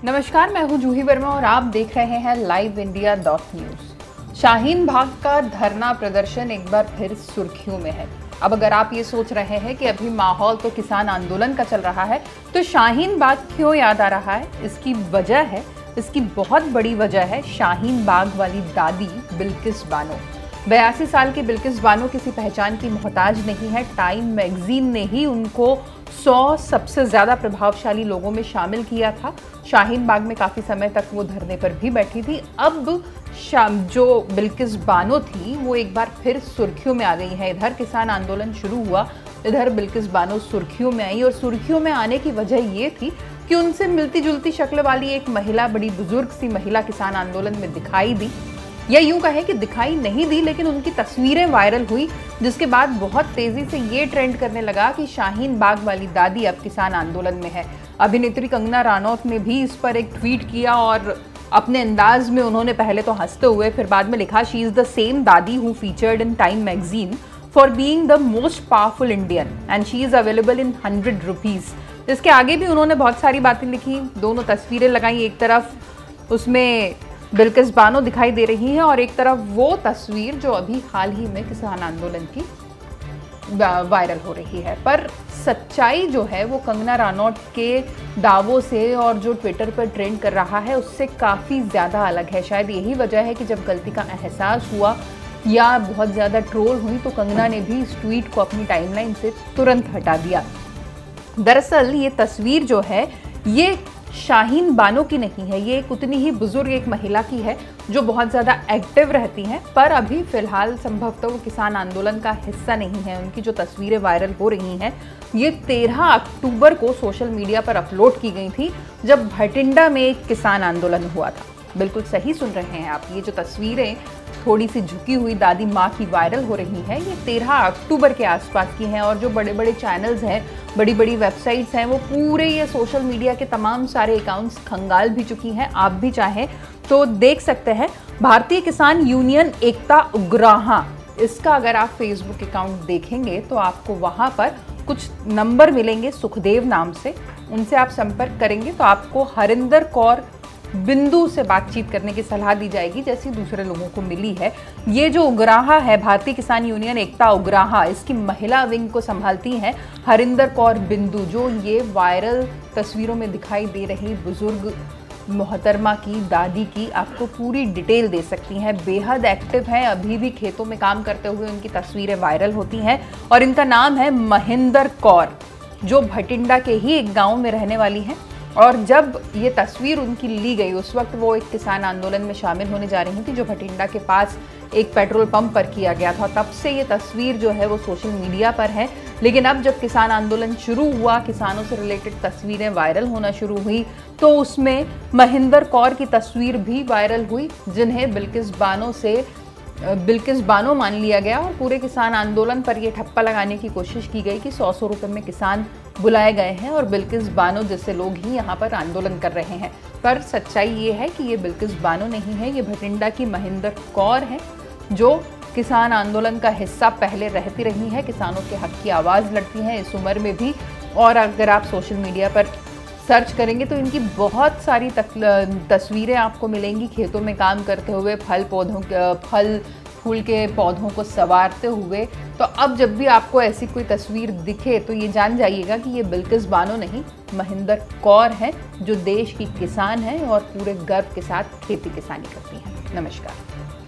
नमस्कार, मैं हूं जूही वर्मा और आप देख रहे हैं live India news. Shaheen Bagh का धरना प्रदर्शन एक बार फिर सुर्खियों में है। अब अगर आप ये सोच रहे हैं कि अभी माहौल तो किसान आंदोलन का चल रहा है, तो शाहीन बाग क्यों याद आ रहा है? इसकी बहुत बड़ी वजह है शाहीन बाग वाली दादी बिल्किस बानो। 82 साल की बिल्किस बानो किसी पहचान की मोहताज नहीं है। टाइम मैगजीन ने ही उनको 100 सबसे ज़्यादा प्रभावशाली लोगों में शामिल किया था। शाहीन बाग में काफ़ी समय तक वो धरने पर भी बैठी थी। अब जो बिल्किस बानो थी वो एक बार फिर सुर्खियों में आ गई है। इधर किसान आंदोलन शुरू हुआ, इधर बिल्किस बानो सुर्खियों में आई। और सुर्खियों में आने की वजह ये थी कि उनसे मिलती जुलती शक्ल वाली एक महिला, बड़ी बुजुर्ग सी महिला किसान आंदोलन में दिखाई दी, या यूं कहें कि दिखाई नहीं दी, लेकिन उनकी तस्वीरें वायरल हुई, जिसके बाद बहुत तेजी से ये ट्रेंड करने लगा कि शाहीन बाग वाली दादी अब किसान आंदोलन में है। अभिनेत्री कंगना रनौत ने भी इस पर एक ट्वीट किया और अपने अंदाज में उन्होंने पहले तो हंसते हुए फिर बाद में लिखा, शी इज द सेम दादी who featured in time magazine for being the most powerful Indian and she is available in 100 rupees. इसके आगे भी उन्होंने बहुत सारी बातें लिखी, दोनों तस्वीरें लगाई। एक तरफ उसमें बिल्किस बानो दिखाई दे रही है और एक तरफ वो तस्वीर जो अभी हाल ही में किसान आंदोलन की वायरल हो रही है। पर सच्चाई जो है वो कंगना रनौत के दावों से और जो ट्विटर पर ट्रेंड कर रहा है उससे काफ़ी ज़्यादा अलग है। शायद यही वजह है कि जब गलती का एहसास हुआ या बहुत ज़्यादा ट्रोल हुई तो कंगना ने भी इस ट्वीट को अपनी टाइमलाइन से तुरंत हटा दिया। दरअसल ये तस्वीर जो है ये शाहीन बानो की नहीं है, ये एक उतनी ही बुजुर्ग एक महिला की है जो बहुत ज़्यादा एक्टिव रहती हैं, पर अभी फ़िलहाल संभवतः वो किसान आंदोलन का हिस्सा नहीं है। उनकी जो तस्वीरें वायरल हो रही हैं ये 13 अक्टूबर को सोशल मीडिया पर अपलोड की गई थी, जब भटिंडा में एक किसान आंदोलन हुआ था। बिल्कुल सही सुन रहे हैं आप, ये जो तस्वीरें थोड़ी सी झुकी हुई दादी माँ की वायरल हो रही है ये 13 अक्टूबर के आसपास की हैं। और जो बड़े बड़े चैनल्स हैं, बड़ी बड़ी वेबसाइट्स हैं, वो पूरे ये सोशल मीडिया के तमाम सारे अकाउंट्स खंगाल भी चुकी हैं। आप भी चाहें तो देख सकते हैं। भारतीय किसान यूनियन एकता उग्राहा, इसका अगर आप फेसबुक अकाउंट देखेंगे तो आपको वहाँ पर कुछ नंबर मिलेंगे सुखदेव नाम से, उनसे आप संपर्क करेंगे तो आपको हरिंदर कौर बिंदु से बातचीत करने की सलाह दी जाएगी जैसी दूसरे लोगों को मिली है। ये जो उग्राहा है, भारतीय किसान यूनियन एकता उग्राहा, इसकी महिला विंग को संभालती हैं हरिंदर कौर बिंदु, जो ये वायरल तस्वीरों में दिखाई दे रही बुजुर्ग मोहतरमा की, दादी की आपको पूरी डिटेल दे सकती हैं। बेहद एक्टिव हैं, अभी भी खेतों में काम करते हुए उनकी तस्वीरें वायरल होती हैं। और इनका नाम है महिंदर कौर, जो भटिंडा के ही एक गाँव में रहने वाली हैं। और जब ये तस्वीर उनकी ली गई उस वक्त वो एक किसान आंदोलन में शामिल होने जा रही थी जो भटिंडा के पास एक पेट्रोल पंप पर किया गया था। तब से ये तस्वीर जो है वो सोशल मीडिया पर है। लेकिन अब जब किसान आंदोलन शुरू हुआ, किसानों से रिलेटेड तस्वीरें वायरल होना शुरू हुई, तो उसमें महिंदर कौर की तस्वीर भी वायरल हुई, जिन्हें बिल्किस बानो मान लिया गया। और पूरे किसान आंदोलन पर यह ठप्पा लगाने की कोशिश की गई कि 100 रुपये में किसान बुलाए गए हैं और बिल्किस बानो जैसे लोग ही यहाँ पर आंदोलन कर रहे हैं। पर सच्चाई ये है कि ये बिल्किस बानो नहीं है, ये भटिंडा की महिंदर कौर है, जो किसान आंदोलन का हिस्सा पहले रहती रही है, किसानों के हक की आवाज़ लड़ती हैं इस उम्र में भी। और अगर आप सोशल मीडिया पर सर्च करेंगे तो इनकी बहुत सारी तस्वीरें आपको मिलेंगी खेतों में काम करते हुए, फल फूल के पौधों को संवारते हुए। तो अब जब भी आपको ऐसी कोई तस्वीर दिखे तो ये जान जाइएगा कि ये बिल्किस बानो नहीं, महिंदर कौर है, जो देश की किसान है और पूरे गर्व के साथ खेती किसानी करती हैं। नमस्कार।